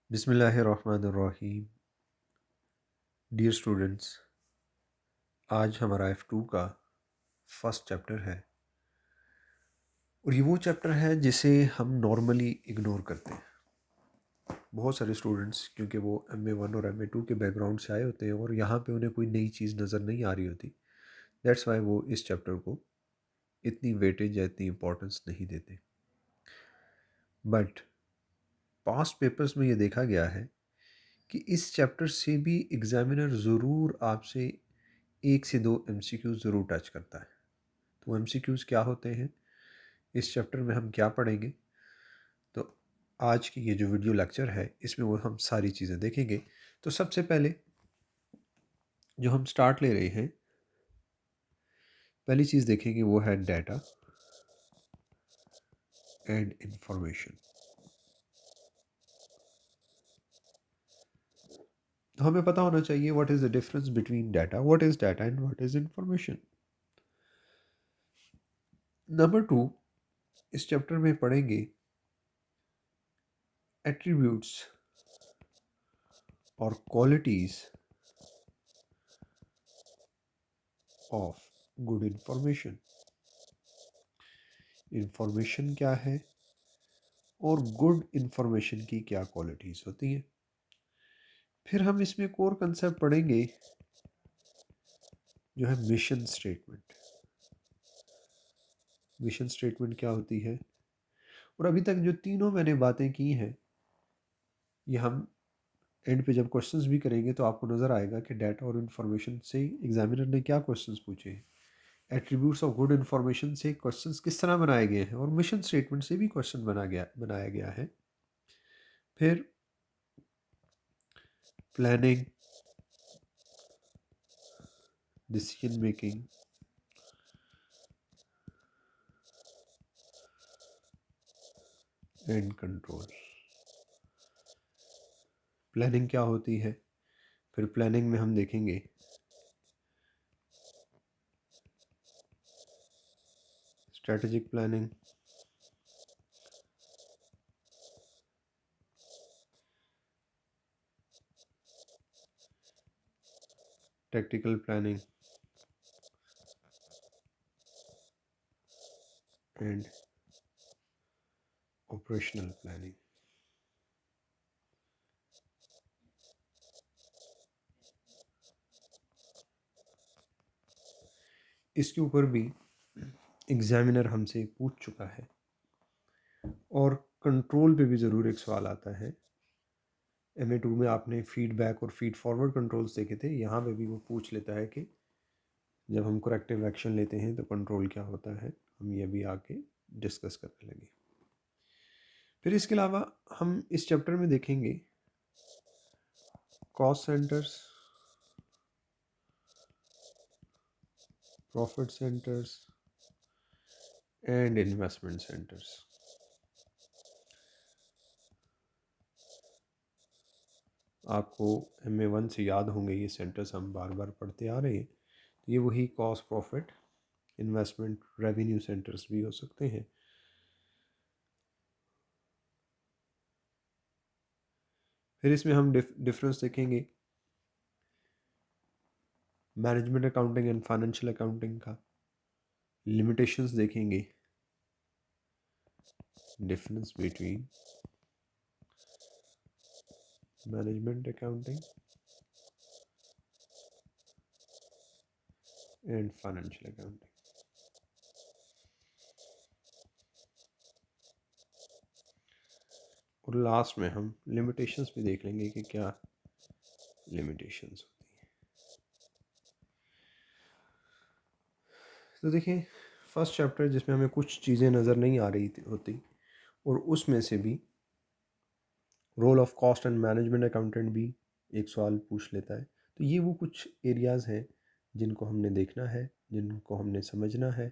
बिस्मिल्लाहिर्रहमानिर्रहीम। Dear students, आज हमारा F2 का फर्स्ट चैप्टर है और ये वो चैप्टर है जिसे हम नॉर्मली इग्नोर करते हैं। बहुत सारे स्टूडेंट्स क्योंकि वो MA1 और MA2 के बैकग्राउंड से आए होते हैं और यहाँ पे उन्हें कोई नई चीज़ नज़र नहीं आ रही होती। दैट्स वाई वो इस चैप्टर को इतनी वेटेज या इतनी इम्पोर्टेंस नहीं देते। बट पास्ट पेपर्स में ये देखा गया है कि इस चैप्टर से भी एग्जामिनर ज़रूर आपसे एक से दो MCQ ज़रूर टच करता है। तो MCQs क्या होते हैं, इस चैप्टर में हम क्या पढ़ेंगे, तो आज की ये जो वीडियो लेक्चर है इसमें वो हम सारी चीज़ें देखेंगे। तो सबसे पहले जो हम स्टार्ट ले रहे हैं, पहली चीज़ देखेंगे वो है डाटा एंड इंफॉर्मेशन। तो हमें पता होना चाहिए what is the difference between data, what is data and what is information. Number 2, इस चैप्टर में पढ़ेंगे एट्रीब्यूट्स और qualities of good information. Information क्या है और गुड इंफॉर्मेशन की क्या क्वालिटीज़ होती हैं। फिर हम इसमें कोर कंसेप्ट पढ़ेंगे जो है मिशन स्टेटमेंट। मिशन स्टेटमेंट क्या होती है, और अभी तक जो तीनों मैंने बातें की हैं ये हम एंड पे जब क्वेश्चंस भी करेंगे तो आपको नज़र आएगा कि डाटा और इन्फॉर्मेशन से एग्जामिनर ने क्या क्वेश्चंस पूछे हैं, एट्रीब्यूट्स ऑफ गुड इन्फॉर्मेशन से क्वेश्चंस किस तरह बनाए गए हैं, और मिशन स्टेटमेंट से भी क्वेश्चन बनाया गया है। फिर planning, decision making, and control. Planning क्या होती है, फिर प्लानिंग में हम देखेंगे strategic planning, tactical planning and operational planning. इसके ऊपर भी एग्जामिनर हमसे पूछ चुका है और कंट्रोल पे भी ज़रूर एक सवाल आता है। MA2 में आपने फीडबैक और फीड फॉरवर्ड कंट्रोल्स देखे थे, यहाँ पे भी वो पूछ लेता है कि जब हम करेक्टिव एक्शन लेते हैं तो कंट्रोल क्या होता है। हम ये भी आके डिस्कस करने लगे। फिर इसके अलावा हम इस चैप्टर में देखेंगे cost centres, profit centres and investment centres. आपको MA1 से याद होंगे ये सेंटर्स, हम बार बार पढ़ते आ रहे हैं। ये वही cost, profit, investment, revenue centres भी हो सकते हैं। फिर इसमें हम डिफरेंस देखेंगे management accounting and financial accounting का, लिमिटेशंस देखेंगे, difference between management accounting and financial accounting. और लास्ट में हम लिमिटेशंस भी देख लेंगे कि क्या लिमिटेशंस होती हैं। तो देखिए, फर्स्ट चैप्टर जिसमें हमें कुछ चीज़ें नज़र नहीं आ रही होती, और उसमें से भी role of cost and management accountant भी एक सवाल पूछ लेता है। तो ये वो कुछ एरियाज़ हैं जिनको हमने देखना है, जिनको हमने समझना है,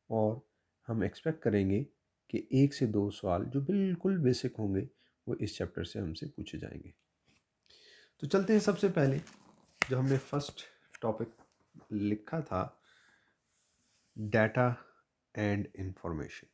और हम एक्सपेक्ट करेंगे कि एक से दो सवाल जो बिल्कुल बेसिक होंगे वो इस चैप्टर से हमसे पूछे जाएंगे। तो चलते हैं सबसे पहले जो हमने फर्स्ट टॉपिक लिखा था, डाटा एंड इंफॉर्मेशन।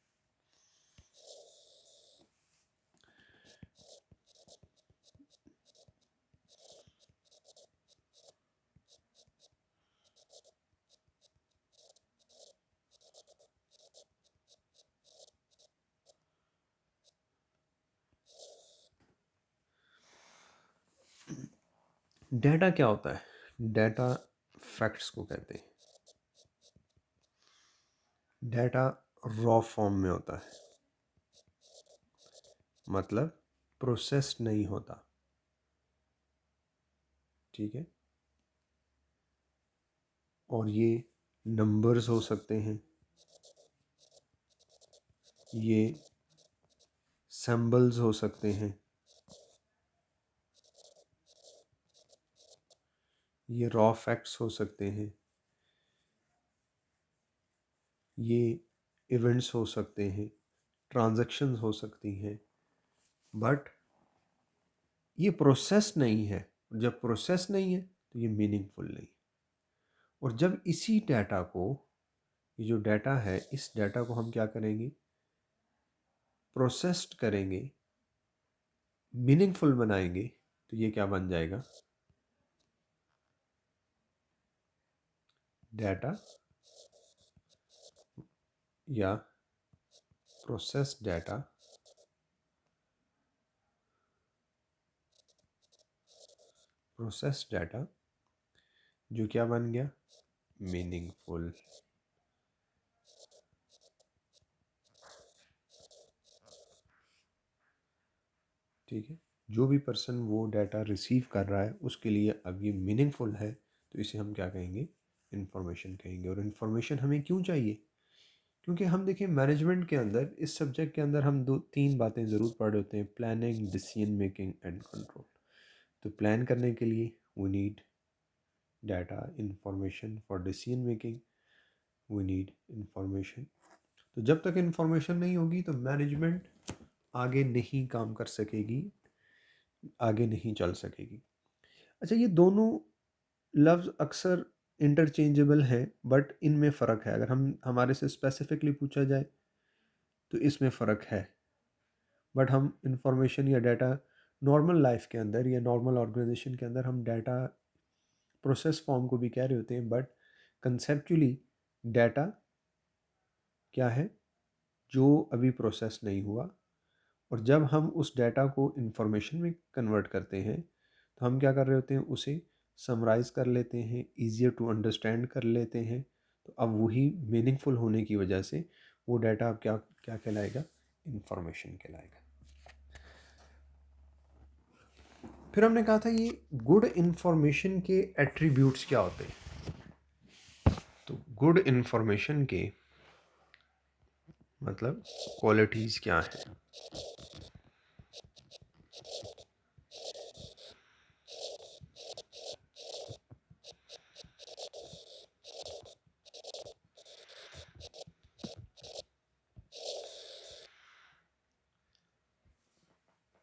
डाटा क्या होता है? डाटा फैक्ट्स को कहते हैं। डाटा रॉ फॉर्म में होता है, मतलब प्रोसेस्ड नहीं होता। ठीक है, और ये नंबर्स हो सकते हैं, ये सिंबल्स हो सकते हैं, ये रॉ फैक्ट्स हो सकते हैं, ये इवेंट्स हो सकते हैं, ट्रांजैक्शंस हो सकती हैं, बट ये प्रोसेस नहीं है। जब प्रोसेस नहीं है तो ये मीनिंगफुल नहीं। और जब इसी डाटा को, ये जो डाटा है, इस डाटा को हम क्या करेंगे? प्रोसेस्ड करेंगे, मीनिंगफुल बनाएंगे, तो ये क्या बन जाएगा? डाटा या प्रोसेस डाटा जो क्या बन गया? मीनिंगफुल। ठीक है, जो भी पर्सन वो डाटा रिसीव कर रहा है उसके लिए अब ये मीनिंगफुल है, तो इसे हम क्या कहेंगे? इंफॉर्मेशन कहेंगे। और इन्फॉर्मेशन हमें क्यों चाहिए? क्योंकि हम देखिए मैनेजमेंट के अंदर, इस सब्जेक्ट के अंदर हम दो तीन बातें ज़रूर पढ़ रहे होते हैं: planning, decision making and control. तो प्लान करने के लिए we need data, information. For decision making we need information. तो जब तक इंफॉर्मेशन नहीं होगी तो मैनेजमेंट आगे नहीं काम कर सकेगी, आगे नहीं चल सकेगी। अच्छा, ये दोनों लफ्ज़ अक्सर इंटरचेंजेबल हैं, बट इनमें फ़र्क है। अगर हम हमारे से स्पेसिफिकली पूछा जाए तो इसमें फ़र्क है। बट हम इंफॉर्मेशन या डाटा नॉर्मल लाइफ के अंदर या नॉर्मल ऑर्गेनाइजेशन के अंदर हम डाटा प्रोसेस फॉर्म को भी कह रहे होते हैं, बट कंसेप्चुअली डाटा क्या है? जो अभी प्रोसेस नहीं हुआ। और जब हम उस डाटा को इंफॉर्मेशन में कन्वर्ट करते हैं तो हम क्या कर रहे होते हैं? उसे समराइज़ कर लेते हैं, ईजियर टू अंडरस्टैंड कर लेते हैं। तो अब वही मीनिंगफुल होने की वजह से वो डाटा अब क्या क्या कहलाएगा? इंफॉर्मेशन कहलाएगा। फिर हमने कहा था ये गुड इंफॉर्मेशन के एट्रीब्यूट्स क्या होते हैं। तो गुड इंफॉर्मेशन के मतलब क्वालिटीज़ क्या हैं?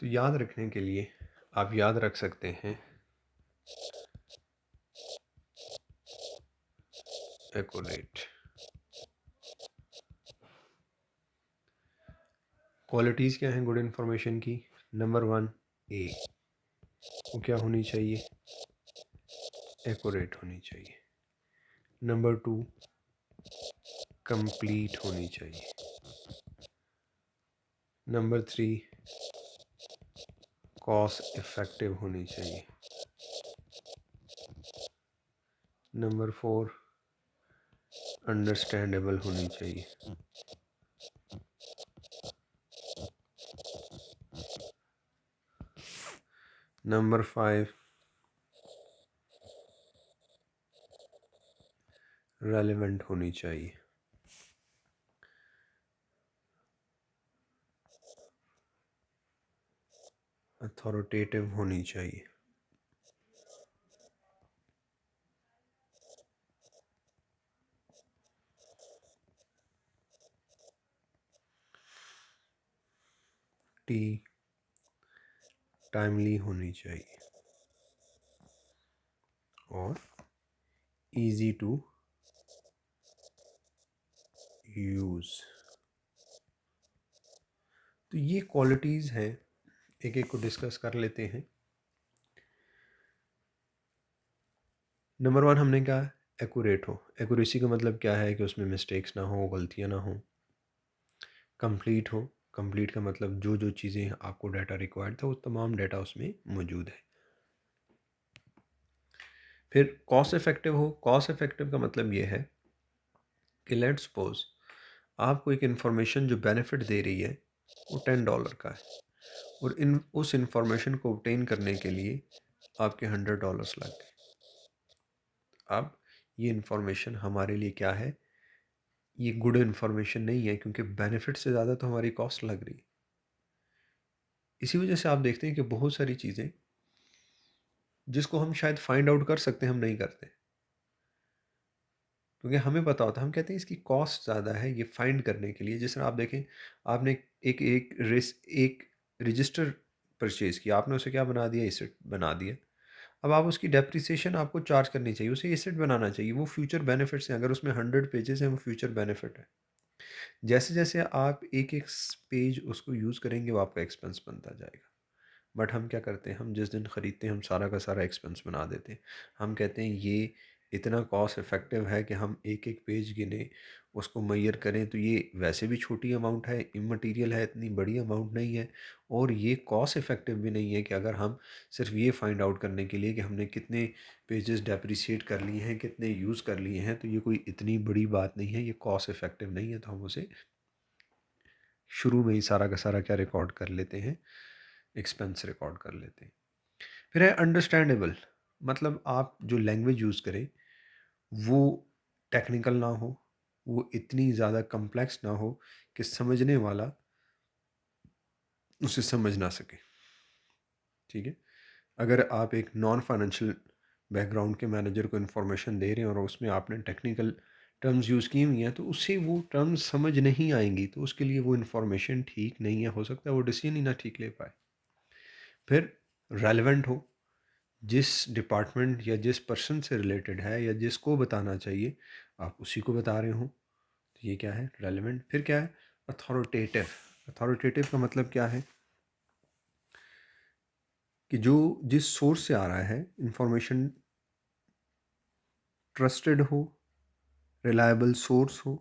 तो याद रखने के लिए आप याद रख सकते हैं एक्यूरेट। क्वालिटीज़ क्या हैं गुड इन्फॉर्मेशन की? नंबर 1, ए, वो क्या होनी चाहिए? एक्यूरेट होनी चाहिए। नंबर 2, कंप्लीट होनी चाहिए। नंबर 3, कॉस्ट इफ़ेक्टिव होनी चाहिए। नंबर 4, अंडरस्टैंडेबल होनी चाहिए। नंबर 5, रेलेवेंट होनी चाहिए। अथॉरिटेटिव होनी चाहिए। टी, टाइमली होनी चाहिए। और इजी टू यूज़। तो ये क्वालिटीज़ हैं, एक एक को डिस्कस कर लेते हैं। नंबर 1 हमने कहा एक्यूरेट हो। एक्यूरेसी का मतलब क्या है? कि उसमें मिस्टेक्स ना हो, गलतियाँ ना हो। कंप्लीट हो। कंप्लीट का मतलब जो जो चीज़ें आपको डाटा रिक्वायर्ड था वो तमाम डाटा उसमें मौजूद है। फिर कॉस्ट इफ़ेक्टिव हो। कॉस्ट इफ़ेक्टिव का मतलब ये है कि लेट्स सपोज आपको एक इन्फॉर्मेशन जो बेनिफिट दे रही है वो $10 का है, और इन उस इंफॉर्मेशन को obtain करने के लिए आपके $100 लग गए। अब ये इन्फॉर्मेशन हमारे लिए क्या है? ये गुड इन्फॉर्मेशन नहीं है, क्योंकि बेनिफिट से ज़्यादा तो हमारी कॉस्ट लग रही है। इसी वजह से आप देखते हैं कि बहुत सारी चीज़ें जिसको हम शायद फाइंड आउट कर सकते हैं, हम नहीं करते, क्योंकि हमें पता होता है। हम कहते हैं इसकी कॉस्ट ज़्यादा है ये फाइंड करने के लिए। जिस तरह आप देखें, आपने एक रजिस्टर परचेज़ किया, आपने उसे क्या बना दिया? एसेट बना दिया। अब आप उसकी डेप्रिसिएशन आपको चार्ज करनी चाहिए, उसे एसेट बनाना चाहिए। वो फ्यूचर बेनिफिट्स हैं। अगर उसमें 100 पेजेस हैं, वो फ्यूचर बेनिफिट है। जैसे जैसे आप एक एक पेज उसको यूज़ करेंगे, वो आपका एक्सपेंस बनता जाएगा। बट हम क्या करते हैं? हम जिस दिन ख़रीदते हैं, हम सारा का सारा एक्सपेंस बना देते हैं। हम कहते हैं ये इतना कॉस्ट इफ़ेक्टिव है कि हम एक एक पेज गिने, उसको मैयर करें, तो ये वैसे भी छोटी अमाउंट है, इममटीरियल है, इतनी बड़ी अमाउंट नहीं है, और ये कॉस्ट इफ़ेक्टिव भी नहीं है कि अगर हम सिर्फ ये फाइंड आउट करने के लिए कि हमने कितने पेजेस डेप्रिसिएट कर लिए हैं, कितने यूज़ कर लिए हैं, तो ये कोई इतनी बड़ी बात नहीं है, ये कॉस्ट इफ़ेक्टिव नहीं है, तो हम उसे शुरू में ही सारा का सारा क्या रिकॉर्ड कर लेते हैं? एक्सपेंस रिकॉर्ड कर लेते हैं। फिर है अंडरस्टैंडेबल। मतलब आप जो लैंग्वेज यूज़ करें वो टेक्निकल ना हो, वो इतनी ज़्यादा कॉम्प्लेक्स ना हो कि समझने वाला उसे समझ ना सके। ठीक है? अगर आप एक नॉन फाइनेंशियल बैकग्राउंड के मैनेजर को इन्फॉर्मेशन दे रहे हैं और उसमें आपने टेक्निकल टर्म्स यूज़ की हुई हैं, तो उसे वो टर्म्स समझ नहीं आएंगी, तो उसके लिए वो इन्फॉर्मेशन ठीक नहीं है। हो सकता है वो डिसीजन ही ना ठीक ले पाए। फिर रेलेवेंट हो, जिस डिपार्टमेंट या जिस पर्सन से रिलेटेड है या जिसको बताना चाहिए, आप उसी को बता रहे हो, तो ये क्या है? रेलेवेंट। फिर क्या है? अथॉरिटेटिव। अथॉरिटेटिव का मतलब क्या है? कि जो जिस सोर्स से आ रहा है इंफॉर्मेशन, ट्रस्टेड हो, रिलायबल सोर्स हो,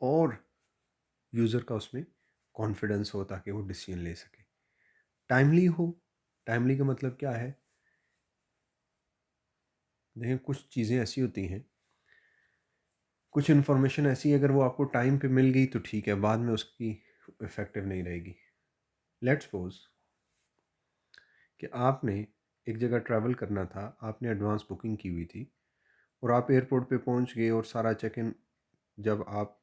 और यूज़र का उसमें कॉन्फिडेंस हो ताकि वो डिसीजन ले सके। टाइमली हो। टाइमली का मतलब क्या है? देखें, कुछ चीज़ें ऐसी होती हैं, कुछ इन्फॉर्मेशन ऐसी, अगर वो आपको टाइम पे मिल गई तो ठीक है, बाद में उसकी इफ़ेक्टिव नहीं रहेगी। लेट्स सपोज कि आपने एक जगह ट्रैवल करना था, आपने एडवांस बुकिंग की हुई थी, और आप एयरपोर्ट पे पहुंच गए, और सारा चेक इन, जब आप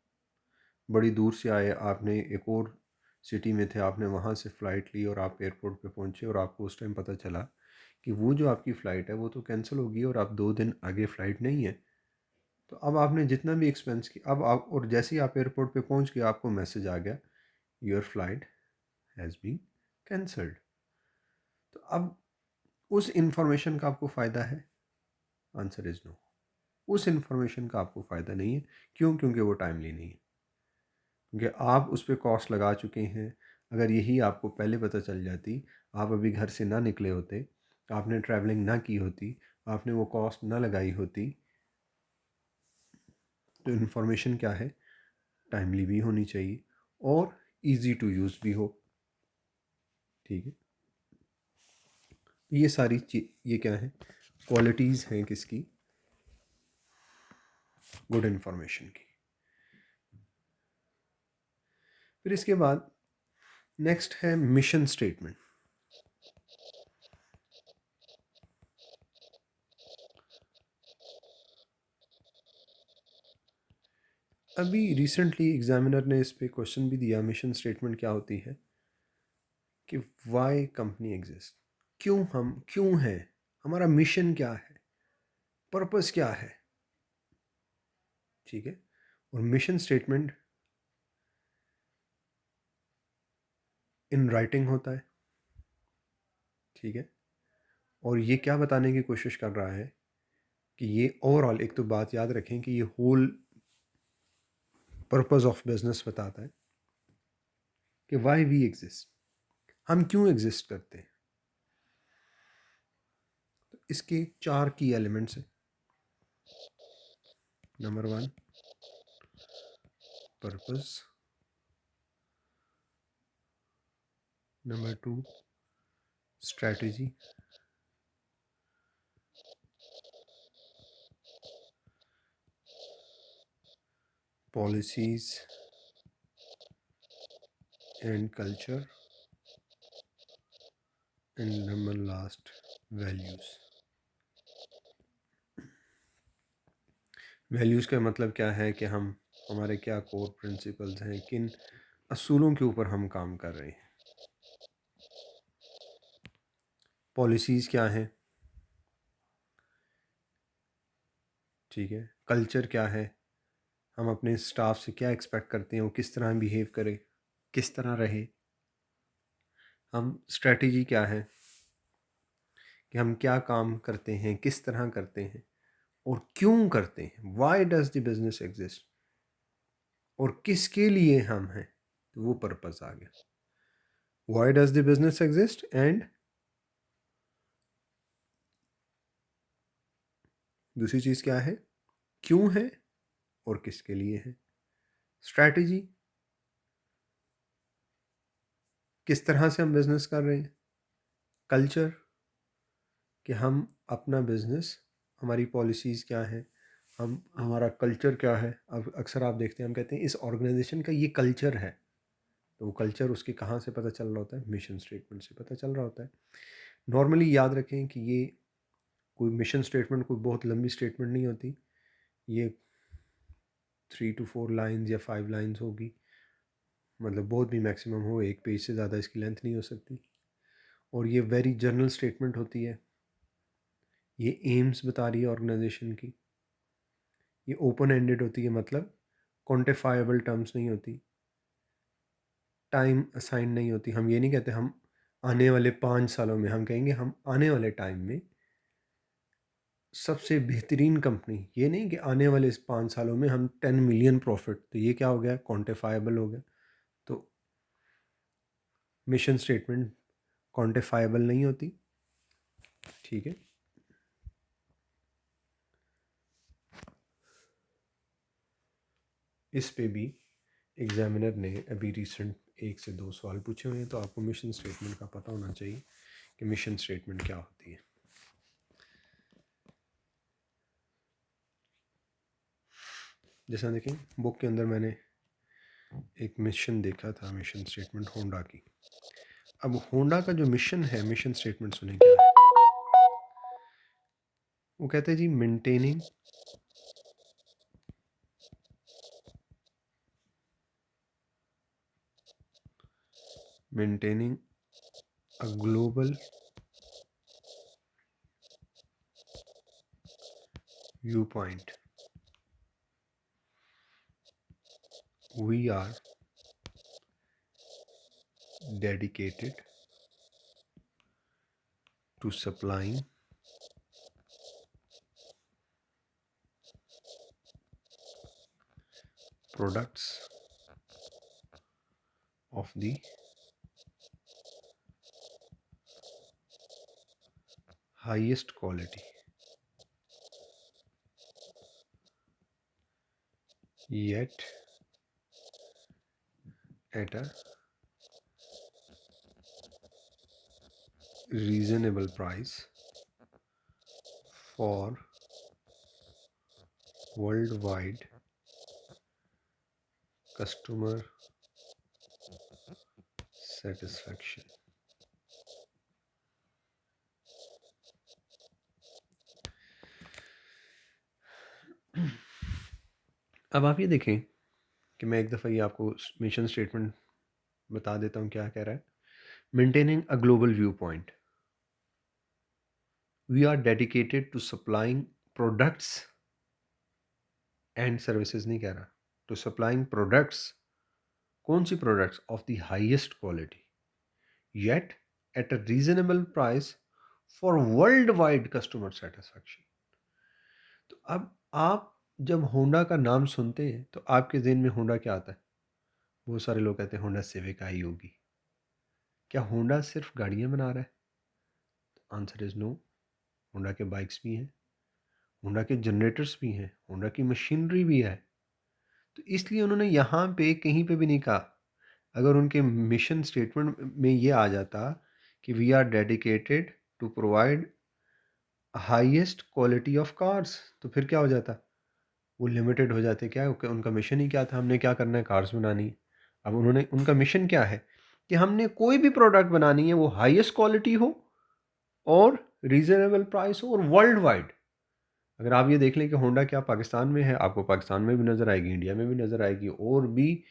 बड़ी दूर से आए, आपने एक और सिटी में थे, आपने वहाँ से फ़्लाइट ली और आप एयरपोर्ट पे पहुँचे, और आपको उस टाइम पता चला कि वो जो आपकी फ़्लाइट है वो तो कैंसिल होगी और आप 2 दिन आगे फ़्लाइट नहीं है। तो अब आपने जितना भी एक्सपेंस किया, अब आप, और जैसे ही आप एयरपोर्ट पे पहुँच गए, आपको मैसेज आ गया, your flight has been cancelled. तो अब उस इंफॉर्मेशन का आपको फ़ायदा है? Answer is no. उस इंफॉर्मेशन का आपको फ़ायदा नहीं है। क्यों? क्योंकि वो टाइमली नहीं है, क्योंकि आप उस पर कॉस्ट लगा चुके हैं। अगर यही आपको पहले पता चल जाती, आप अभी घर से ना निकले होते, आपने ट्रैवलिंग ना की होती, आपने वो कॉस्ट ना लगाई होती, तो इन्फॉर्मेशन क्या है? टाइमली भी होनी चाहिए और इजी टू यूज़ भी हो। ठीक है? ये सारी चीज, ये क्या है? क्वालिटीज़ हैं किसकी? गुड इन्फॉर्मेशन की। फिर इसके बाद नेक्स्ट है मिशन स्टेटमेंट। अभी रिसेंटली एग्जामिनर ने इस पे क्वेश्चन भी दिया, मिशन स्टेटमेंट क्या होती है, कि वाई कंपनी एग्जिस्ट, क्यों हम क्यों हैं, हमारा मिशन क्या है, पर्पस क्या है। ठीक है? और मिशन स्टेटमेंट इन राइटिंग होता है। ठीक है? और ये क्या बताने की कोशिश कर रहा है कि ये ओवरऑल, एक तो बात याद रखें कि ये होल पर्पस ऑफ बिजनेस बताता है कि वाई वी एग्जिस्ट, हम क्यों एग्जिस्ट करते हैं। तो इसके 4 की एलिमेंट्स हैं। Number 1 purpose, number 2 strategy, policies and culture, and number last, values. Values का मतलब क्या है कि हमारे क्या कोर प्रिंसिपल्स हैं, किन असूलों के ऊपर हम काम कर रहे हैं। पॉलिसीज़ क्या हैं, ठीक है। कल्चर क्या है, हम अपने स्टाफ से क्या एक्सपेक्ट करते हैं, वो किस तरह बिहेव करे, किस तरह रहे। हम स्ट्रेटजी क्या है कि हम क्या काम करते हैं, किस तरह करते हैं और क्यों करते हैं, why does the business exist, और किसके लिए हम हैं। तो वो पर्पस आ गया, why does the business exist and दूसरी चीज़ क्या है, क्यों है और किसके लिए है। स्ट्रैटेजी, किस तरह से हम बिज़नेस कर रहे हैं। कल्चर, कि हम अपना बिज़नेस, हमारी पॉलिसीज़ क्या हैं, हमारा कल्चर क्या है। अब अक्सर आप देखते हैं हम कहते हैं इस ऑर्गेनाइजेशन का ये कल्चर है, तो वो कल्चर उसके कहाँ से पता चल रहा होता है, मिशन स्टेटमेंट से पता चल रहा होता है। नॉर्मली याद रखें कि ये कोई मिशन स्टेटमेंट कोई बहुत लंबी स्टेटमेंट नहीं होती, ये 3 to 4 लाइन्स या 5 लाइन्स होगी, मतलब बहुत भी मैक्सिमम हो, एक पेज से ज़्यादा इसकी लेंथ नहीं हो सकती। और ये वेरी जनरल स्टेटमेंट होती है, ये एम्स बता रही है ऑर्गेनाइजेशन की, ये ओपन एंडेड होती है, मतलब क्वांटिफाइबल टर्म्स नहीं होती, टाइम असाइन नहीं होती। हम ये नहीं कहते हम आने वाले 5 सालों में, हम कहेंगे हम आने वाले टाइम में सबसे बेहतरीन कंपनी, ये नहीं कि आने वाले इस 5 सालों में हम 10 मिलियन प्रॉफिट। तो ये क्या हो गया, क्वांटिफाइबल हो गया। तो मिशन स्टेटमेंट क्वांटिफाइबल नहीं होती, ठीक है। इस पे भी एग्जामिनर ने अभी रिसेंट 1 से 2 सवाल पूछे हुए हैं, तो आपको मिशन स्टेटमेंट का पता होना चाहिए कि मिशन स्टेटमेंट क्या होती है। जैसा देखें बुक के अंदर मैंने एक मिशन देखा था, मिशन स्टेटमेंट होंडा की। अब होंडा का जो मिशन है, मिशन स्टेटमेंट सुने क्या है। वो कहते हैं जी, maintaining a global viewpoint, we are dedicated to supplying products of the highest quality, yet at a reasonable price for worldwide customer satisfaction. अब आप ये देखें कि मैं एक दफ़ा ये आपको मिशन स्टेटमेंट बता देता हूँ क्या कह रहा है। Maintaining a global viewpoint, we are dedicated to supplying products and services, नहीं कह रहा, टू सप्लाइंग प्रोडक्ट्स। कौन सी products, of the highest quality, yet at a reasonable price for worldwide customer satisfaction. तो अब आप जब Honda का नाम सुनते हैं तो आपके जहन में होंडा क्या आता है। बहुत सारे लोग कहते हैं होंडा सिविक आई होगी। क्या होंडा सिर्फ गाड़ियाँ बना रहा है? Answer is no. होंडा के बाइक्स भी हैं, होंडा के जनरेटर्स भी हैं, होंडा की मशीनरी भी है। तो इसलिए उन्होंने यहाँ पे कहीं पे भी नहीं कहा, अगर उनके मिशन स्टेटमेंट में ये आ जाता कि we are dedicated to provide highest quality of cars, तो फिर क्या हो जाता, वो लिमिटेड हो जाते। क्या उनका मिशन ही क्या था, हमने क्या करना है, कार्स बनानी। अब उन्होंने, उनका मिशन क्या है कि हमने कोई भी प्रोडक्ट बनानी है वो हाईएस्ट क्वालिटी हो और रीजनेबल प्राइस हो और वर्ल्ड वाइड। अगर आप ये देख लें कि होंडा क्या पाकिस्तान में है, आपको पाकिस्तान में भी नज़र आएगी, इंडिया में भी नज़र आएगी, और भी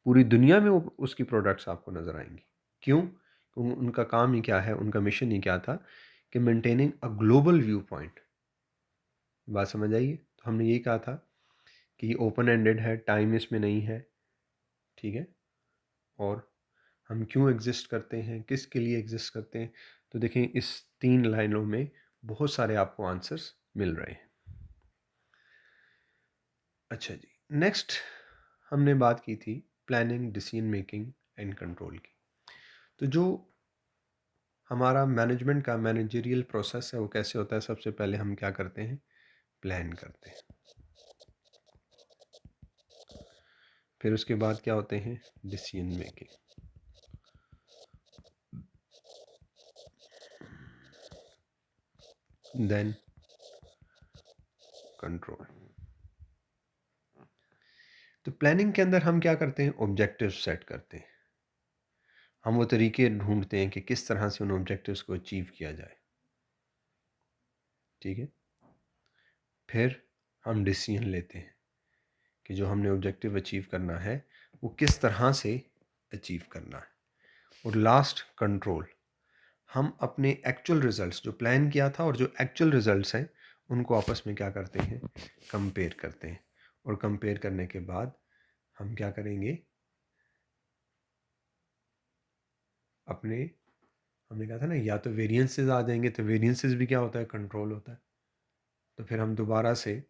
पूरी दुनिया में उसकी प्रोडक्ट्स आपको नज़र आएंगी। क्यों? उनका काम ही क्या है, उनका मिशन ही क्या था कि maintaining a global view point. बात समझ आइए। तो हमने यही कहा था कि ये ओपन एंडेड है, टाइम इसमें नहीं है, ठीक है। और हम क्यों एग्जिस्ट करते हैं, किसके लिए एग्जिस्ट करते हैं, तो देखें इस 3 लाइनों में बहुत सारे आपको आंसर्स मिल रहे हैं। अच्छा जी, नेक्स्ट हमने बात की थी planning, decision making and control की। तो जो हमारा मैनेजमेंट का मैनेजरियल प्रोसेस है वो कैसे होता है, सबसे पहले हम क्या करते हैं, प्लान करते हैं। फिर उसके बाद क्या होते हैं, डिसीजन मेकिंग, देन कंट्रोल। तो प्लानिंग के अंदर हम क्या करते हैं, ऑब्जेक्टिव सेट करते हैं। हम वो तरीके ढूंढते हैं कि किस तरह से उन ऑब्जेक्टिव्स को अचीव किया जाए, ठीक है। फिर हम डिसीजन लेते हैं कि जो हमने ऑब्जेक्टिव अचीव करना है वो किस तरह से अचीव करना है। और लास्ट कंट्रोल, हम अपने एक्चुअल रिजल्ट्स, जो प्लान किया था और जो एक्चुअल रिजल्ट्स हैं, उनको आपस में क्या करते हैं, कंपेयर करते हैं। और कंपेयर करने के बाद हम क्या करेंगे, अपने, हमने कहा था ना, या तो वेरिएंसेस आ जाएंगे, तो वेरिएंसेस भी क्या होता है, कंट्रोल होता है। तो फिर हम दोबारा से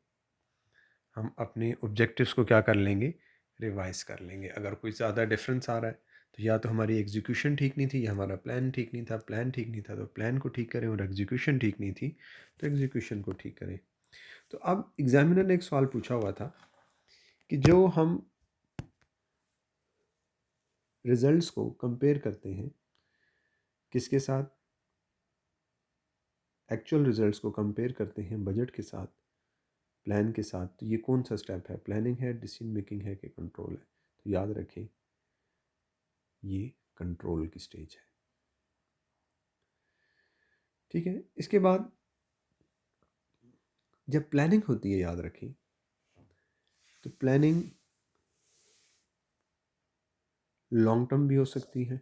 हम अपने ऑब्जेक्टिव्स को क्या कर लेंगे, रिवाइज कर लेंगे। अगर कोई ज़्यादा डिफरेंस आ रहा है तो या तो हमारी एग्जीक्यूशन ठीक नहीं थी, या हमारा प्लान ठीक नहीं था। प्लान ठीक नहीं था तो प्लान को ठीक करें, और एग्जीक्यूशन ठीक नहीं थी तो एग्जीक्यूशन को ठीक करें। तो अब एग्जामिनर ने एक सवाल पूछा हुआ था कि जो हम रिजल्ट्स को कंपेयर करते हैं किसके साथ, एक्चुअल रिजल्ट्स को कंपेयर करते हैं बजट के साथ, प्लान के साथ, तो ये कौन सा स्टेप है, प्लानिंग है, डिसीजन मेकिंग है कि कंट्रोल है। तो याद रखें ये कंट्रोल की स्टेज है, ठीक है। इसके बाद जब प्लानिंग होती है, याद रखें, तो प्लानिंग लॉन्ग टर्म भी हो सकती है,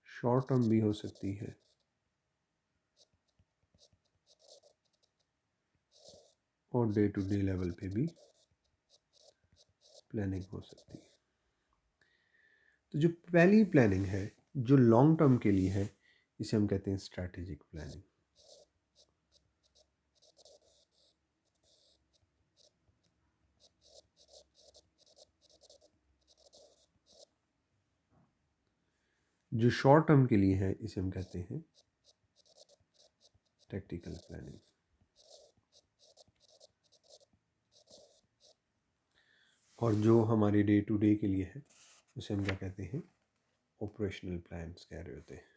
शॉर्ट टर्म भी हो सकती है, और डे टू डे लेवल पे भी प्लानिंग हो सकती है। तो जो पहली प्लानिंग है जो लॉन्ग टर्म के लिए है, इसे हम कहते हैं स्ट्रैटेजिक प्लानिंग। जो शॉर्ट टर्म के लिए है इसे हम कहते हैं टैक्टिकल प्लानिंग। और जो हमारे डे टू डे के लिए है उसे हम क्या कहते हैं, ऑपरेशनल प्लान्स कह रहे होते हैं।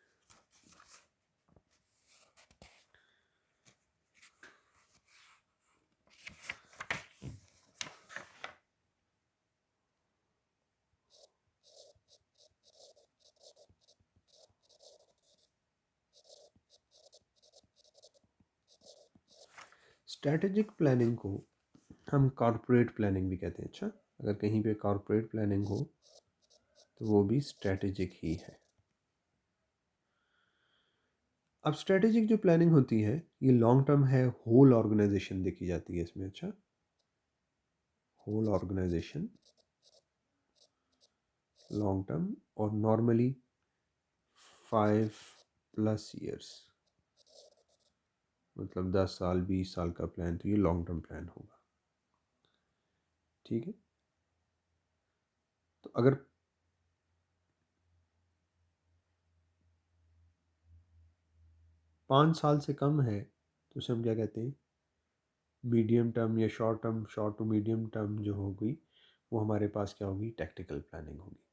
स्ट्रैटेजिक प्लानिंग को हम कॉर्पोरेट प्लानिंग भी कहते हैं। अच्छा, अगर कहीं पे कॉर्पोरेट प्लानिंग हो तो वो भी स्ट्रैटेजिक ही है। अब स्ट्रैटेजिक जो प्लानिंग होती है ये लॉन्ग टर्म है, होल ऑर्गेनाइजेशन देखी जाती है इसमें। अच्छा, होल ऑर्गेनाइजेशन लॉन्ग टर्म, और नॉर्मली 5+ ईयर्स, मतलब 10 साल 20 साल का प्लान, तो ये लॉन्ग टर्म प्लान होगा, ठीक है। तो अगर 5 साल से कम है तो उसे हम क्या कहते हैं, मीडियम टर्म या short term, short to medium term जो होगी वो हमारे पास क्या होगी, टैक्टिकल प्लानिंग होगी।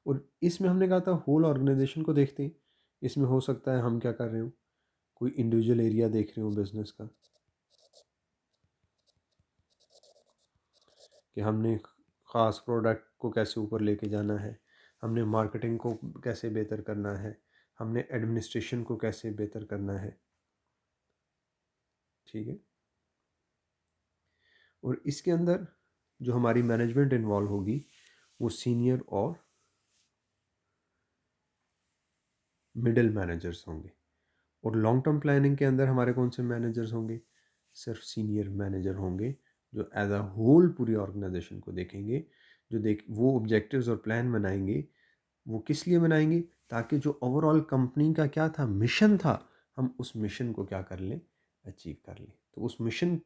और इसमें हमने कहा था होल ऑर्गेनाइजेशन को देखते हैं। इसमें हो सकता है हम क्या कर रहे हो, कोई इंडिविजुअल एरिया देख रहे हो बिजनेस का कि हमने ख़ास प्रोडक्ट को कैसे ऊपर लेके जाना है, हमने मार्केटिंग को कैसे बेहतर करना है, हमने एडमिनिस्ट्रेशन को कैसे बेहतर करना है। ठीक है। और इसके अंदर जो हमारी मैनेजमेंट इन्वॉल्व होगी वो सीनियर और मिडिल मैनेजर्स होंगे। और लॉन्ग टर्म प्लानिंग के अंदर हमारे कौन से मैनेजर्स होंगे? सिर्फ सीनियर मैनेजर होंगे जो एज अ होल पूरी ऑर्गेनाइजेशन को देखेंगे, जो वो ऑब्जेक्टिव्स और प्लान बनाएंगे। वो किस लिए बनाएंगे? ताकि जो ओवरऑल कंपनी का क्या था, मिशन था, हम उस मिशन को क्या कर लें, अचीव कर लें। तो उस मिशन,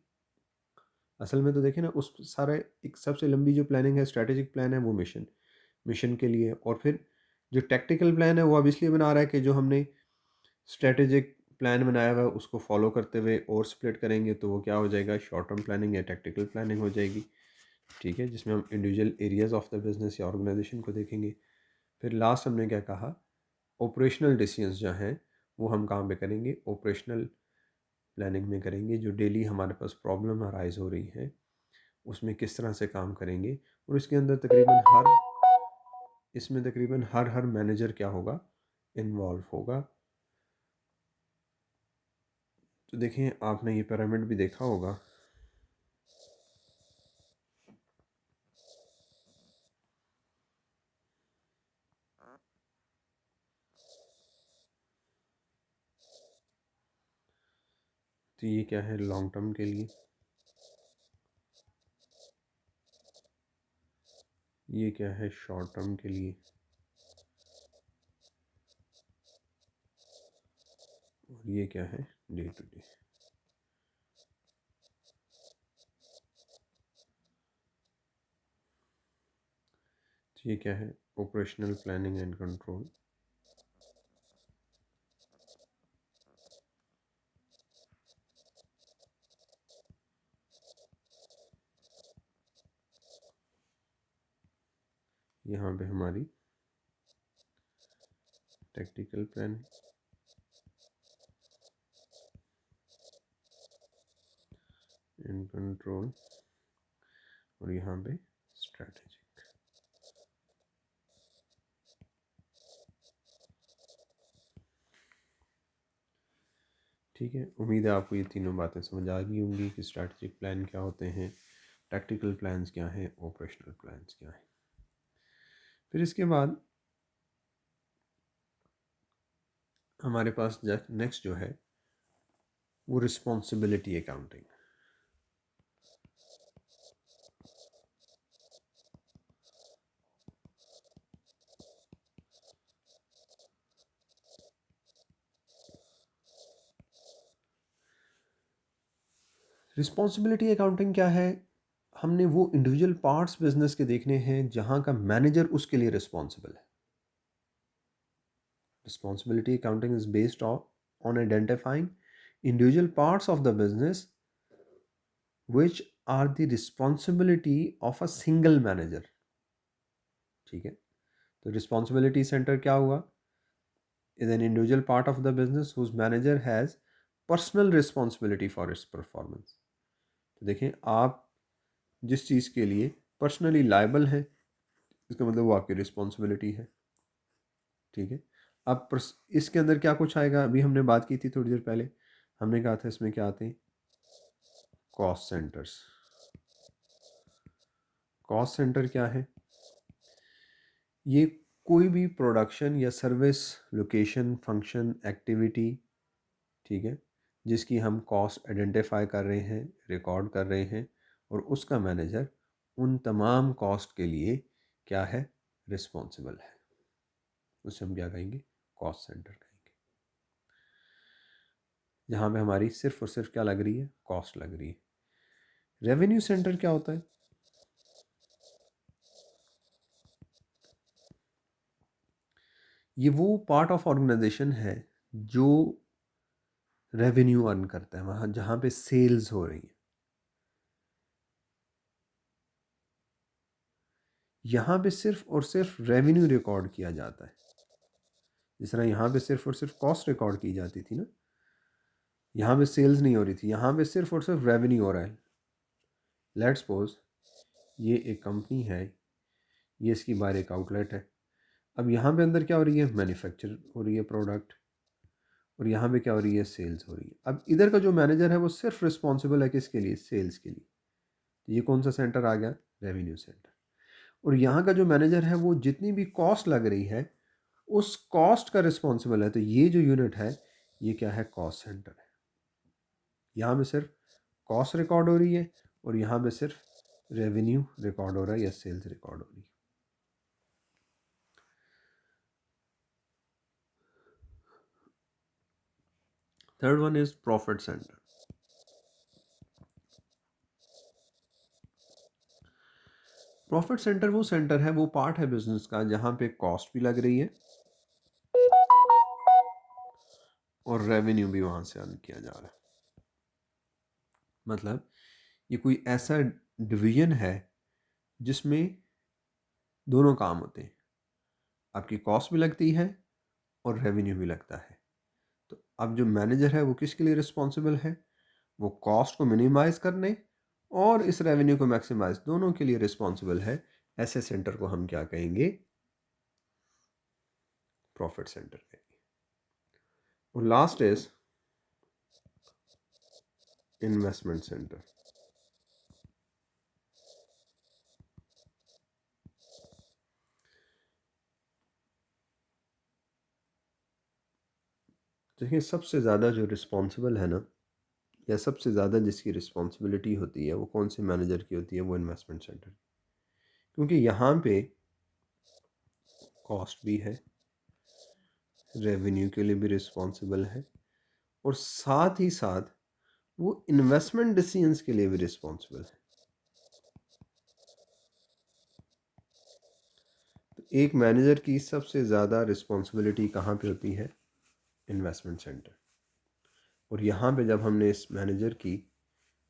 असल में तो देखें ना, उस सारा एक सबसे लंबी जो प्लानिंग है, स्ट्रैटेजिक प्लान है, वो मिशन के लिए। और फिर जो टैक्टिकल प्लान है वो अब इसलिए बना रहा है कि जो हमने स्ट्रैटेजिक प्लान बनाया हुआ है उसको फॉलो करते हुए और स्प्लिट करेंगे तो वो क्या हो जाएगा, शॉर्ट टर्म प्लानिंग या टैक्टिकल प्लानिंग हो जाएगी। ठीक है, जिसमें हम individual areas of the business या ऑर्गेनाइजेशन को देखेंगे। फिर लास्ट हमने क्या कहा, ऑपरेशनल डिसीजंस जो हैं वो हम कहाँ पे करेंगे, ऑपरेशनल प्लानिंग में करेंगे। जो डेली हमारे पास प्रॉब्लम अराइज हो रही है उसमें किस तरह से काम करेंगे। और इसके अंदर तकरीबन हर मैनेजर क्या होगा, इन्वॉल्व होगा। तो देखें, आपने ये पिरामिड भी देखा होगा। तो ये क्या है लॉन्ग टर्म के लिए, ये क्या है शॉर्ट टर्म के लिए, और ये क्या है डे टू डे। तो ये क्या है ऑपरेशनल प्लानिंग एंड कंट्रोल। यहाँ पे हमारी टैक्टिकल प्लान एंड कंट्रोल, और यहाँ पे स्ट्रैटेजिक। ठीक है, उम्मीद है आपको ये तीनों बातें समझ आ गई होंगी कि स्ट्रैटेजिक प्लान क्या होते हैं, टैक्टिकल प्लान्स क्या हैं, ऑपरेशनल प्लान्स क्या हैं। फिर इसके बाद हमारे पास नेक्स्ट जो है वो रिस्पॉन्सिबिलिटी अकाउंटिंग। रिस्पॉन्सिबिलिटी अकाउंटिंग क्या है? हमने वो इंडिविजुअल पार्ट्स बिजनेस के देखने हैं जहाँ का मैनेजर उसके लिए रिस्पॉन्सिबल है। Responsibility accounting is based on identifying individual parts of the business which are the responsibility of a single manager। ठीक है, तो रिस्पॉन्सिबिलिटी सेंटर क्या हुआ, is an individual part of the business whose manager has personal responsibility for its performance। तो देखें, आप जिस चीज़ के लिए पर्सनली लायबल हैं इसका मतलब वो आपकी रिस्पॉन्सिबिलिटी है। ठीक है, अब इसके अंदर क्या कुछ आएगा, अभी हमने बात की थी थोड़ी देर पहले, हमने कहा था इसमें क्या आते हैं, कॉस्ट सेंटर्स। कॉस्ट सेंटर क्या है? ये कोई भी प्रोडक्शन या सर्विस, लोकेशन, फंक्शन, एक्टिविटी, ठीक है, जिसकी हम कॉस्ट आइडेंटिफाई कर रहे हैं, रिकॉर्ड कर रहे हैं, और उसका मैनेजर उन तमाम कॉस्ट के लिए क्या है, रिस्पॉन्सिबल है। उसे हम क्या कहेंगे, कॉस्ट सेंटर कहेंगे। जहाँ पे हमारी सिर्फ और सिर्फ क्या लग रही है, कॉस्ट लग रही है। रेवेन्यू सेंटर क्या होता है? ये वो पार्ट ऑफ ऑर्गेनाइजेशन है जो रेवेन्यू अर्न करता है, वहाँ जहाँ पे सेल्स हो रही है। यहाँ पे सिर्फ और सिर्फ रेवेन्यू रिकॉर्ड किया जाता है। जिस तरह यहाँ पे सिर्फ और सिर्फ कॉस्ट रिकॉर्ड की जाती थी ना, यहाँ पे सेल्स नहीं हो रही थी, यहाँ पे सिर्फ और सिर्फ रेवेन्यू हो रहा है। लेट्स सपोज ये एक कंपनी है, ये इसकी बाहर एक आउटलेट है। अब यहाँ पे अंदर क्या हो रही है, मैन्युफैक्चर हो रही है प्रोडक्ट, और यहाँ पे क्या हो रही है, सेल्स हो रही है। अब इधर का जो मैनेजर है वो सिर्फ रिस्पॉन्सिबल है किसके लिए, सेल्स के लिए। तो ये कौन सा सेंटर आ गया, रेवेन्यू सेंटर। और यहाँ का जो मैनेजर है वो जितनी भी कॉस्ट लग रही है उस कॉस्ट का रिस्पॉन्सिबल है। तो ये जो यूनिट है ये क्या है, कॉस्ट सेंटर है। यहाँ पे सिर्फ कॉस्ट रिकॉर्ड हो रही है और यहाँ पे सिर्फ रेवेन्यू रिकॉर्ड हो रहा है या सेल्स रिकॉर्ड हो रही है। Third one is profit centre. Profit centre वो सेंटर है, वो पार्ट है बिजनेस का जहाँ पे कॉस्ट भी लग रही है और रेवेन्यू भी वहाँ से अर्न किया जा रहा है। मतलब ये कोई ऐसा डिवीजन है जिसमें दोनों काम होते हैं, आपकी कॉस्ट भी लगती है और रेवेन्यू भी लगता है। तो अब जो मैनेजर है वो किसके लिए रिस्पॉन्सिबल है, वो कॉस्ट को मिनिमाइज करने और इस रेवेन्यू को मैक्सिमाइज, दोनों के लिए रिस्पॉन्सिबल है। ऐसे सेंटर को हम क्या कहेंगे, प्रॉफिट सेंटर कहेंगे। और लास्ट इज इन्वेस्टमेंट सेंटर। देखिए सबसे ज़्यादा जो रिस्पॉन्सिबल है ना, या सबसे ज़्यादा जिसकी रिस्पॉन्सिबिलिटी होती है वो कौन से मैनेजर की होती है, वो इन्वेस्टमेंट सेंटर। क्योंकि यहाँ पे कॉस्ट भी है, रेवेन्यू के लिए भी रिस्पॉन्सिबल है, और साथ ही साथ वो इन्वेस्टमेंट डिसीजंस के लिए भी रिस्पॉन्सिबल है। तो एक मैनेजर की सबसे ज़्यादा रिस्पॉन्सिबिलिटी कहाँ पे होती है, इन्वेस्टमेंट सेंटर। और यहाँ पे जब हमने इस मैनेजर की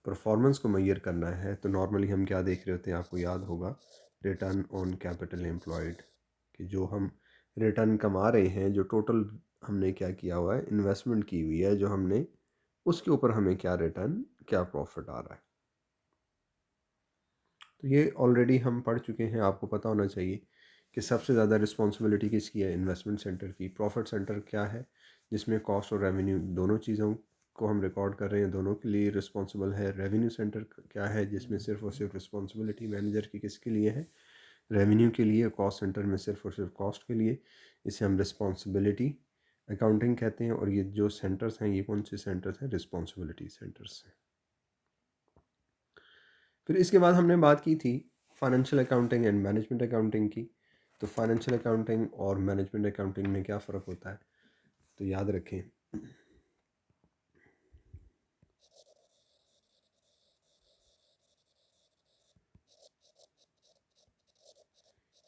परफॉर्मेंस को मेजर करना है तो नॉर्मली हम क्या देख रहे होते हैं, आपको याद होगा, रिटर्न ऑन कैपिटल एम्प्लॉयड, कि जो हम रिटर्न कमा रहे हैं, जो टोटल हमने क्या किया हुआ है, इन्वेस्टमेंट की हुई है जो हमने, उसके ऊपर हमें क्या रिटर्न, क्या प्रॉफिट आ रहा है। तो ये ऑलरेडी हम पढ़ चुके हैं, आपको पता होना चाहिए कि सबसे ज़्यादा रिस्पॉन्सिबिलिटी किसकी है, इन्वेस्टमेंट सेंटर की। प्रॉफिट सेंटर क्या है, जिसमें कॉस्ट और रेवेन्यू दोनों चीज़ों को हम रिकॉर्ड कर रहे हैं, दोनों के लिए रिस्पॉन्सिबल है। रेवेन्यू सेंटर क्या है, जिसमें सिर्फ और सिर्फ रिस्पॉन्सिबिलिटी मैनेजर की किसके लिए है, रेवेन्यू के लिए। कॉस्ट सेंटर में सिर्फ और सिर्फ कॉस्ट के लिए। इसे हम रिस्पॉन्सिबिलिटी अकाउंटिंग कहते हैं। और ये जो सेंटर्स हैं, ये कौन से सेंटर्स हैं, रिस्पॉन्सिबिलिटी सेंटर्स हैं। फिर इसके बाद हमने बात की थी financial accounting and management accounting की। तो फाइनेंशियल अकाउंटिंग और मैनेजमेंट अकाउंटिंग में क्या फ़र्क होता है, तो याद रखें,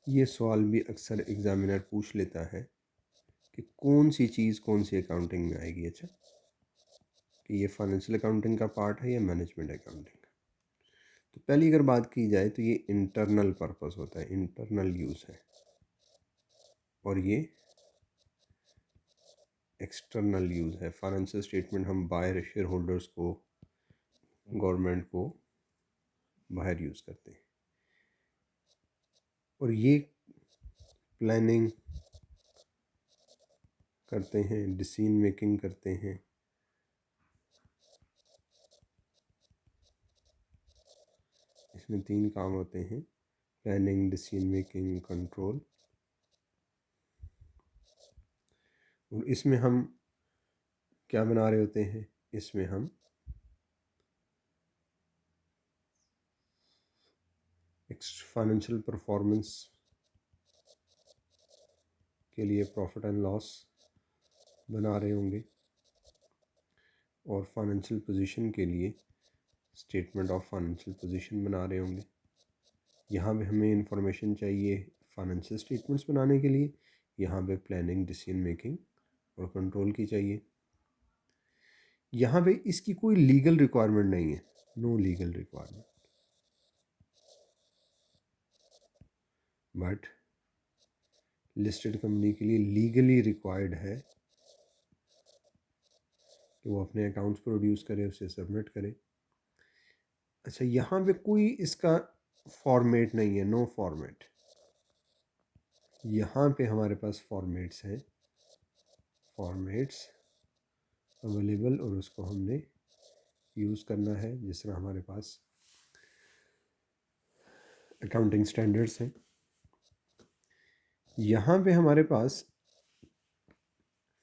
ये सवाल भी अक्सर एग्जामिनर पूछ लेता है कि कौन सी चीज़ कौन सी अकाउंटिंग में आएगी। अच्छा, कि ये फाइनेंशियल अकाउंटिंग का पार्ट है या मैनेजमेंट अकाउंटिंग का। तो पहली अगर बात की जाए तो ये इंटरनल पर्पस होता है, इंटरनल यूज़ है, और ये एक्सटर्नल यूज़ है। फाइनेंशियल स्टेटमेंट हम बाहर शेयर होल्डर्स को, गवर्नमेंट को बाहर यूज़ करते हैं। और ये प्लानिंग करते हैं, डिसीजन मेकिंग करते हैं। इसमें 3 काम होते हैं, प्लानिंग, डिसीजन मेकिंग, कंट्रोल। और इसमें हम क्या बना रहे होते हैं, इसमें हम फाइनेंशियल परफॉर्मेंस के लिए प्रॉफिट एंड लॉस बना रहे होंगे, और फाइनेंशियल पोजीशन के लिए स्टेटमेंट ऑफ फाइनेंशियल पोजीशन बना रहे होंगे। यहाँ पे हमें इंफॉर्मेशन चाहिए फाइनेंशियल स्टेटमेंट्स बनाने के लिए, यहाँ पे प्लानिंग, डिसीजन मेकिंग और कंट्रोल की चाहिए। यहाँ पे इसकी कोई लीगल रिक्वायरमेंट नहीं है, no legal requirement, but listed company के लिए लीगली रिक्वायर्ड है कि वो अपने अकाउंट्स प्रोड्यूस करे, उसे सबमिट करे। अच्छा, यहाँ पे कोई इसका फॉर्मेट नहीं है, नो फॉर्मेट। यहाँ पे हमारे पास फॉर्मेट्स हैं, फॉर्मेट्स अवेलेबल, और उसको हमने यूज़ करना है। जिस तरह हमारे पास अकाउंटिंग स्टैंडर्ड्स हैं, यहाँ पे हमारे पास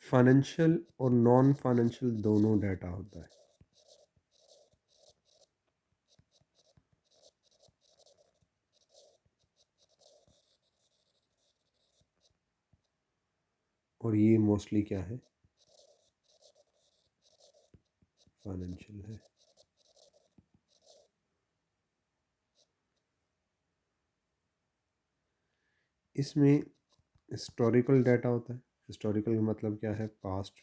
फाइनेंशियल और नॉन फाइनेंशियल दोनों डाटा होता है। और ये मोस्टली क्या है, फाइनेंशियल है। इसमें हिस्टोरिकल डाटा होता है। हिस्टोरिकल का मतलब क्या है, पास्ट,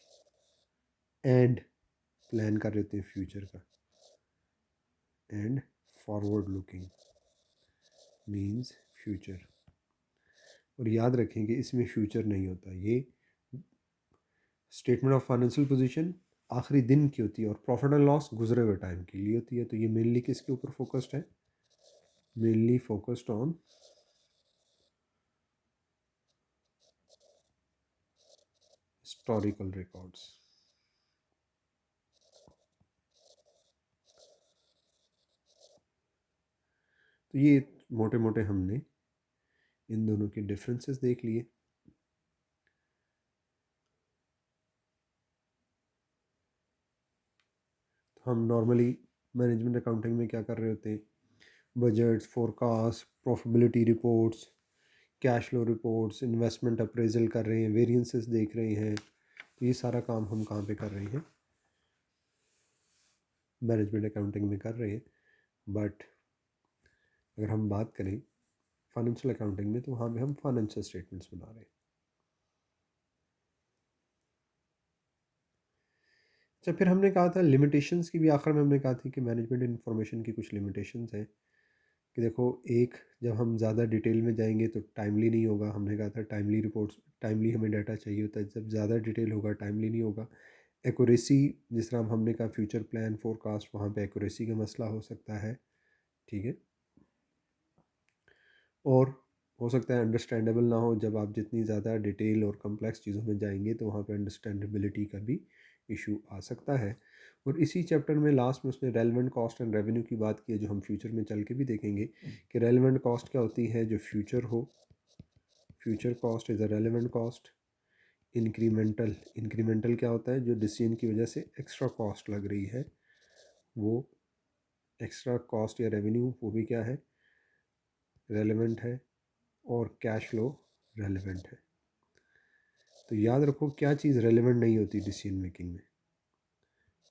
एंड प्लान कर रहे हैं फ्यूचर का, and forward looking means future. और याद रखें कि इसमें फ्यूचर नहीं होता। ये स्टेटमेंट ऑफ फाइनेंशियल पोजीशन आखिरी दिन की होती है, और प्रॉफिट एंड लॉस गुजरे हुए टाइम के लिए होती है। तो ये मेनली किसके ऊपर फोकस्ड है, mainly focused on historical records. तो ये मोटे मोटे हमने इन दोनों के डिफरेंसेस देख लिए। तो हम नॉर्मली मैनेजमेंट अकाउंटिंग में क्या कर रहे होते हैं, budgets, forecast, profitability reports, cash flow reports, investment appraisal कर रहे हैं, वेरिएंसेस देख रहे हैं। तो ये सारा काम हम कहाँ पे कर रहे हैं, मैनेजमेंट अकाउंटिंग में कर रहे हैं। बट अगर हम बात करें फाइनेंशियल अकाउंटिंग में, तो वहाँ पे हम फाइनेंशियल स्टेटमेंट्स बना रहे हैं। अच्छा, फिर हमने कहा था लिमिटेशंस की भी, आखिर में हमने कहा था कि मैनेजमेंट इन्फॉर्मेशन की कुछ लिमिटेशंस हैं। कि देखो, एक, जब हम ज़्यादा डिटेल में जाएंगे तो टाइमली नहीं होगा। हमने कहा था टाइमली रिपोर्ट्स, टाइमली हमें डाटा चाहिए होता है। जब ज़्यादा डिटेल होगा टाइमली नहीं होगा। एक्यूरेसी, जिस तरह हमने कहा फ्यूचर प्लान, फोरकास्ट, वहाँ पे एक्यूरेसी का मसला हो सकता है। ठीक है। और हो सकता है अंडरस्टैंडेबल ना हो। जब आप जितनी ज़्यादा डिटेल और कम्प्लेक्स चीज़ों में जाएंगे तो वहाँ पे अंडरस्टैंडेबिलिटी का भी इशू आ सकता है। और इसी चैप्टर में लास्ट में उसने रेलेवेंट कॉस्ट एंड रेवेन्यू की बात की है, जो हम फ्यूचर में चल के भी देखेंगे कि रेलेवेंट कॉस्ट क्या होती है, जो फ्यूचर हो। Future cost is a relevant cost. Incremental, incremental क्या होता है, जो डिसीजन की वजह से एक्स्ट्रा कॉस्ट लग रही है, वो एक्स्ट्रा कॉस्ट या रेवेन्यू, वो भी क्या है, रेलेवेंट है। और कैश फ्लो रेलेवेंट है। तो याद रखो क्या चीज़ रेलेवेंट नहीं होती डिसीजन मेकिंग में,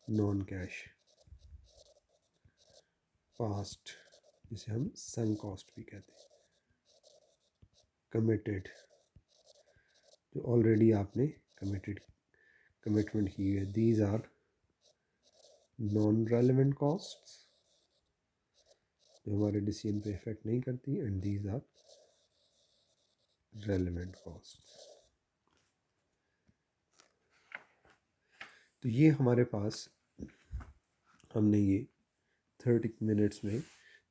नॉन कैश, पास्ट, जिसे हम सन कॉस्ट भी कहते हैं, कमिटेड, जो ऑलरेडी आपने कमिटमेंट की है, these are non relevant cost, जो हमारे डिसीजन पे इफेक्ट नहीं करती, and these are relevant cost. तो ये हमारे पास, हमने ये 30 मिनट्स में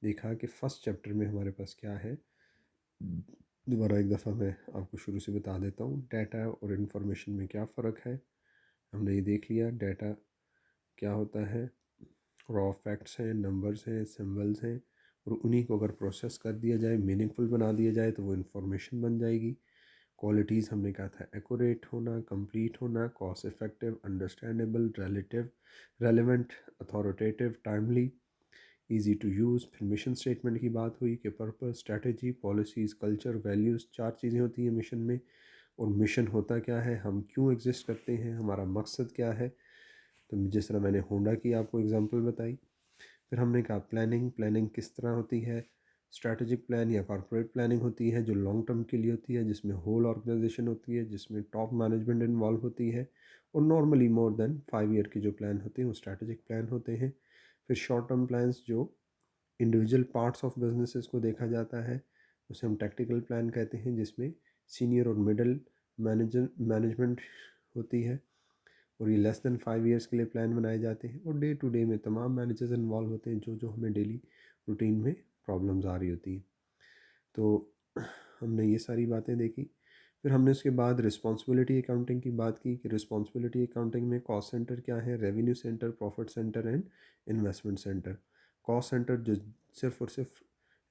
देखा कि फर्स्ट चैप्टर में हमारे पास क्या है। दोबारा एक दफ़ा मैं आपको शुरू से बता देता हूँ, डाटा और इन्फॉर्मेशन में क्या फ़र्क है। हमने ये देख लिया, डाटा क्या होता है, रॉ फैक्ट्स हैं, नंबर्स हैं, सिंबल्स हैं, और उन्हीं को अगर प्रोसेस कर दिया जाए, मीनिंगफुल बना दिया जाए, तो वो इन्फॉर्मेशन बन जाएगी। क्वालिटीज़ हमने कहा था, एक्यूरेट होना, कंप्लीट होना, cost effective, understandable, relative, relevant, authoritative, timely, easy to use. फिर मिशन स्टेटमेंट की बात हुई कि purpose, strategy, policies, culture, values, 4 चीज़ें होती हैं मिशन में। और मिशन होता क्या है, हम क्यों एग्जिस्ट करते हैं, हमारा मकसद क्या है। तो जिस तरह मैंने होंडा की आपको एग्जांपल बताई। फिर हमने कहा प्लानिंग, प्लानिंग किस तरह होती है, स्ट्रैटेजिक प्लान या कॉर्पोरेट प्लानिंग होती है जो लॉन्ग टर्म के लिए होती है, जिसमें होल ऑर्गेनाइजेशन होती है, जिसमें टॉप मैनेजमेंट इन्वॉल्व होती है। और नॉर्मली मोर देन 5 ईयर के जो प्लान होते हैं वो स्ट्रैटेजिक प्लान होते हैं। फिर शॉर्ट टर्म प्लान्स, जो इंडिविजुअल पार्ट्स ऑफ बिजनेसेस को देखा जाता है, उसे हम टैक्टिकल प्लान कहते हैं, जिसमें सीनियर और मिडल मैनेजमेंट होती है। और ये लेस देन 5 ईयर्स के लिए प्लान बनाए जाते हैं। और डे टू डे में तमाम मैनेजर्स इन्वॉल्व होते हैं जो जो हमें डेली रूटीन में प्रॉब्लम्स आ रही होती हैं। तो हमने ये सारी बातें देखी। फिर हमने उसके बाद रिस्पॉन्सिबिलिटी अकाउंटिंग की बात की कि रिस्पॉन्सिबिलिटी अकाउंटिंग में कॉस्ट सेंटर क्या है, revenue centre, profit centre and investment centre. Cost centre जो सिर्फ और सिर्फ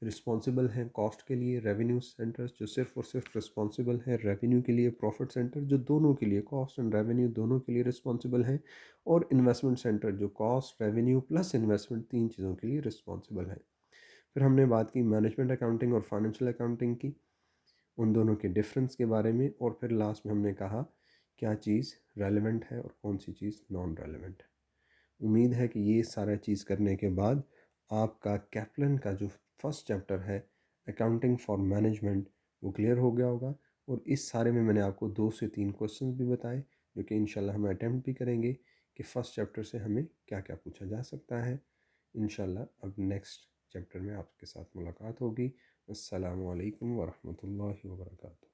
रिस्पॉन्सिबल हैं कॉस्ट के लिए, रेवेन्यू सेंटर्स जो सिर्फ और सिर्फ रिस्पॉन्सिबल है रेवेन्यू के लिए, प्रॉफिट सेंटर जो दोनों के लिए, कॉस्ट एंड रेवेन्यू दोनों के लिए रिस्पॉन्सिबल हैं, और इन्वेस्टमेंट सेंटर जो कॉस्ट, रेवेन्यू प्लस इन्वेस्टमेंट तीन चीज़ों के लिए रिस्पॉन्सिबल है। फिर हमने बात की मैनेजमेंट अकाउंटिंग और फाइनेंशियल अकाउंटिंग की, उन दोनों के डिफरेंस के बारे में, और फिर लास्ट में हमने कहा क्या चीज़ रेलेवेंट है और कौन सी चीज़ नॉन रेलेवेंट है। उम्मीद है कि ये सारा चीज़ करने के बाद आपका कैप्लन का जो फर्स्ट चैप्टर है अकाउंटिंग फॉर मैनेजमेंट वो क्लियर हो गया होगा। और इस सारे में मैंने आपको 2 से 3 क्वेश्चंस भी बताए जो कि इंशाल्लाह हम अटैम्प्ट भी करेंगे कि फ़र्स्ट चैप्टर से हमें क्या क्या पूछा जा सकता है। इंशाल्लाह अब नेक्स्ट चैप्टर में आपके साथ मुलाकात होगी। अस्सलामु अलैकुम वरहमतुल्लाहि वबरकातुहू।